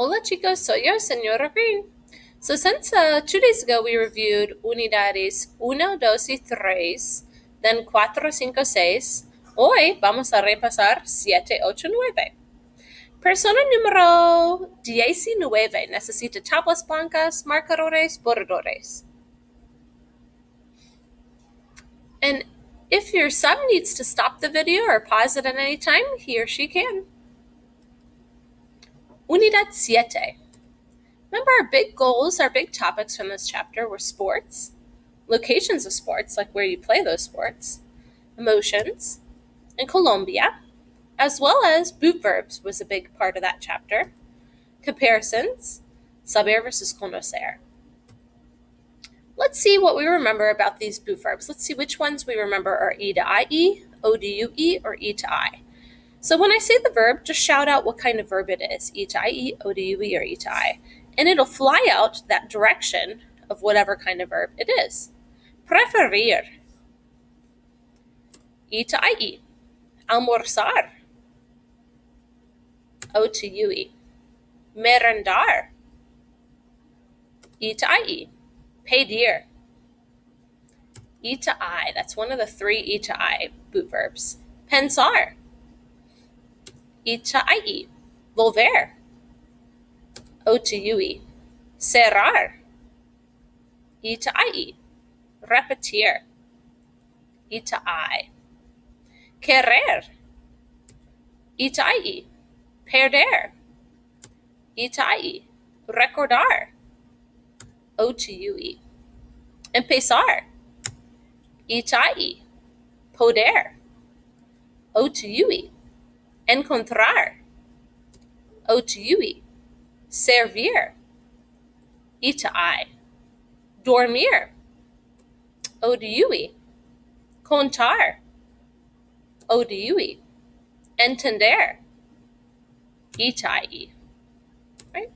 Hola chicos, soy yo, Señora Green. So since 2 days ago we reviewed unidades 1, 2 y 3, then 4, 5, 6, hoy vamos a repasar 7, 8, 9. Persona número 19 necesita tablas blancas, marcadores, borradores. And if your sub needs to stop the video or pause it at any time, he or she can. Unidad 7. Remember our big goals, our big topics from this chapter were sports, locations of sports, like where you play those sports, emotions, and Colombia, as well as boot verbs was a big part of that chapter, comparisons, saber versus conocer. Let's see what we remember about these boot verbs. Let's see which ones we remember are E to IE, O to UE, or E to I. So when I say the verb, just shout out what kind of verb it is, E to IE, O to UE, or E to I. And it'll fly out that direction of whatever kind of verb it is. Preferir. E to IE. Almorzar. O to UE. Merendar. E to IE. Pedir. E to I. That's one of the 3 E to I boot verbs. Pensar. E to IE. Volver. O to UE. Cerrar. E to IE. Repetir. E to I. Querer. E to IE. Perder. E to IE. Recordar. O to UE. Empezar. E to IE. Poder. O to UE. Encontrar. O to UE. Servir. E to I. Dormir. O to UE. Contar. O to UE. Entender. E to IE. Right?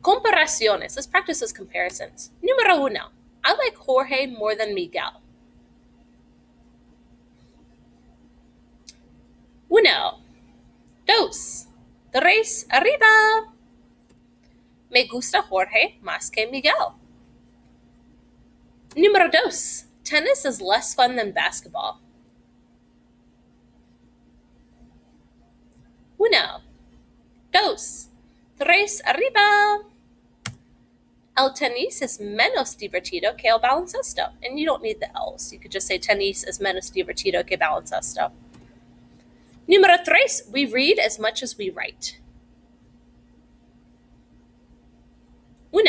Comparaciones. Let's practice those comparisons. Número 1. I like Jorge more than Miguel. 1, 2, 3, arriba. Me gusta Jorge más que Miguel. Número 2. Tennis is less fun than basketball. 1, 2, 3, arriba. El tenis es menos divertido que el baloncesto. And you don't need the L's. You could just say tenis es menos divertido que baloncesto. Número 3. We read as much as we write. 1,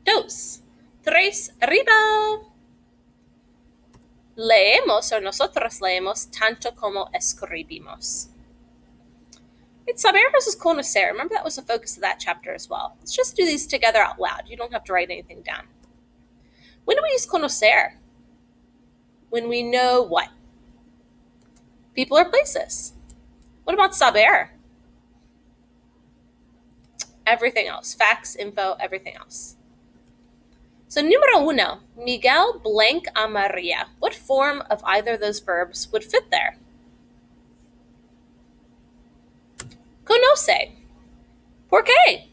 2, 3, arriba. Leemos, or nosotros leemos, tanto como escribimos. It's saber versus conocer. Remember that was the focus of that chapter as well. Let's just do these together out loud. You don't have to write anything down. When do we use conocer? When we know what? People or places. What about saber? Everything else. Facts, info, everything else. So número 1, Miguel blank a Maria. What form of either of those verbs would fit there? Conoce. ¿Por qué?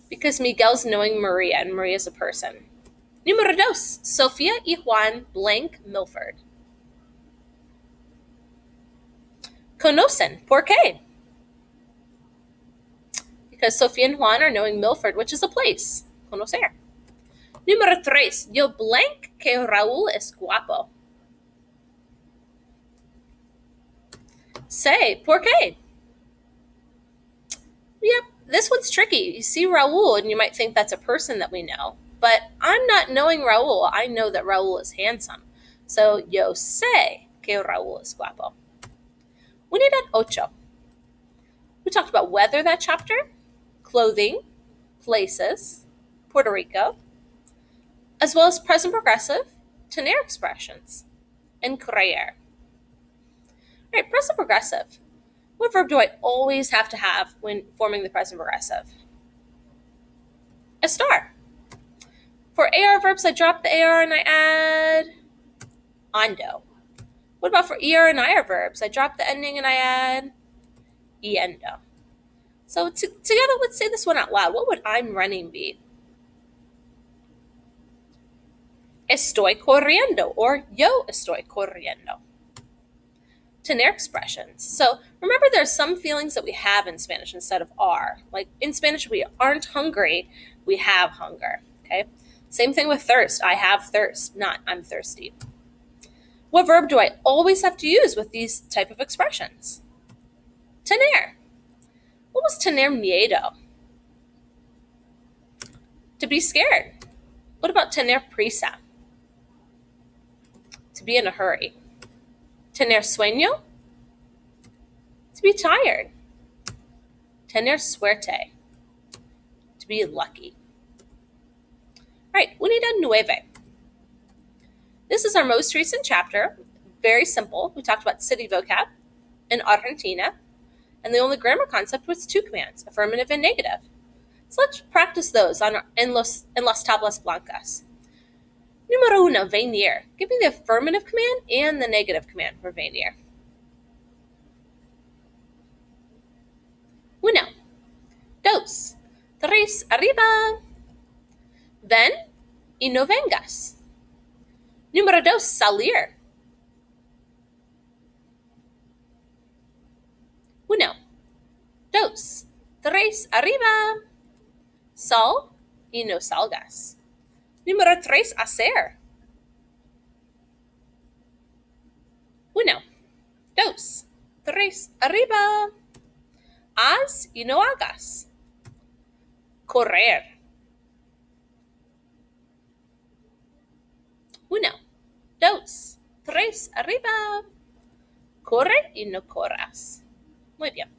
Because Miguel's knowing Maria, and Maria's a person. Número 2, Sofia y Juan blank Milford. Conocen. ¿Por qué? Because Sofia and Juan are knowing Milford, which is a place. Conocer. Número 3, yo blank que Raúl es guapo. Say, ¿por qué? Yep, this one's tricky. You see Raúl and you might think that's a person that we know, but I'm not knowing Raúl. I know that Raúl is handsome. So yo sé que Raúl es guapo. Unidad 8. We talked about weather that chapter, clothing, places, Puerto Rico, as well as present progressive, tener expressions, and creer. All right, present progressive. What verb do I always have to have when forming the present progressive? Estar. For AR verbs, I drop the AR and I add ando. What about for ER and IR verbs? I drop the ending and I add iendo. So together, let's say this one out loud. What would I'm running be? Estoy corriendo, or yo estoy corriendo. Tener expressions. So remember, there's some feelings that we have in Spanish instead of are. Like in Spanish, we aren't hungry, we have hunger. Okay. Same thing with thirst. I have thirst, not I'm thirsty. What verb do I always have to use with these type of expressions? Tener. What was tener miedo? To be scared. What about tener prisa? To be in a hurry. Tener sueño? To be tired. Tener suerte. To be lucky. All right, unidad nueve. This is our most recent chapter. Very simple. We talked about city vocab in Argentina, and the only grammar concept was two commands, affirmative and negative. So let's practice those in las tablas blancas. Número uno, venir. Give me the affirmative command and the negative command for venir. Uno, dos, tres, arriba. Ven y no vengas. Número dos, salir. Uno, dos, tres, arriba. Sal y no salgas. Número tres, hacer. Uno, dos, tres, arriba. Haz y no hagas. Correr. Uno, dos, tres, arriba. Corre y no corras. Muy bien.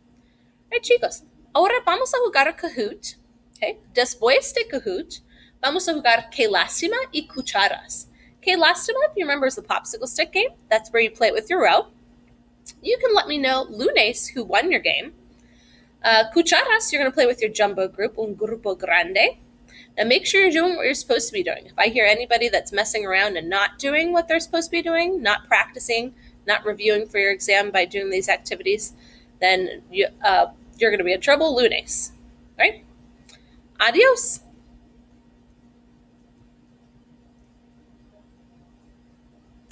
Right, chicos. Ahora vamos a jugar a Kahoot. Okay. Después de Kahoot, vamos a jugar Que Lástima y Cucharas. Que Lástima, if you remember, is the popsicle stick game. That's where you play it with your row. You can let me know, lunes, who won your game. Cucharas, you're going to play with your jumbo group, un grupo grande. Now make sure you're doing what you're supposed to be doing. If I hear anybody that's messing around and not doing what they're supposed to be doing, not practicing, not reviewing for your exam by doing these activities, then you're going to be in trouble lunes. Right? Adios.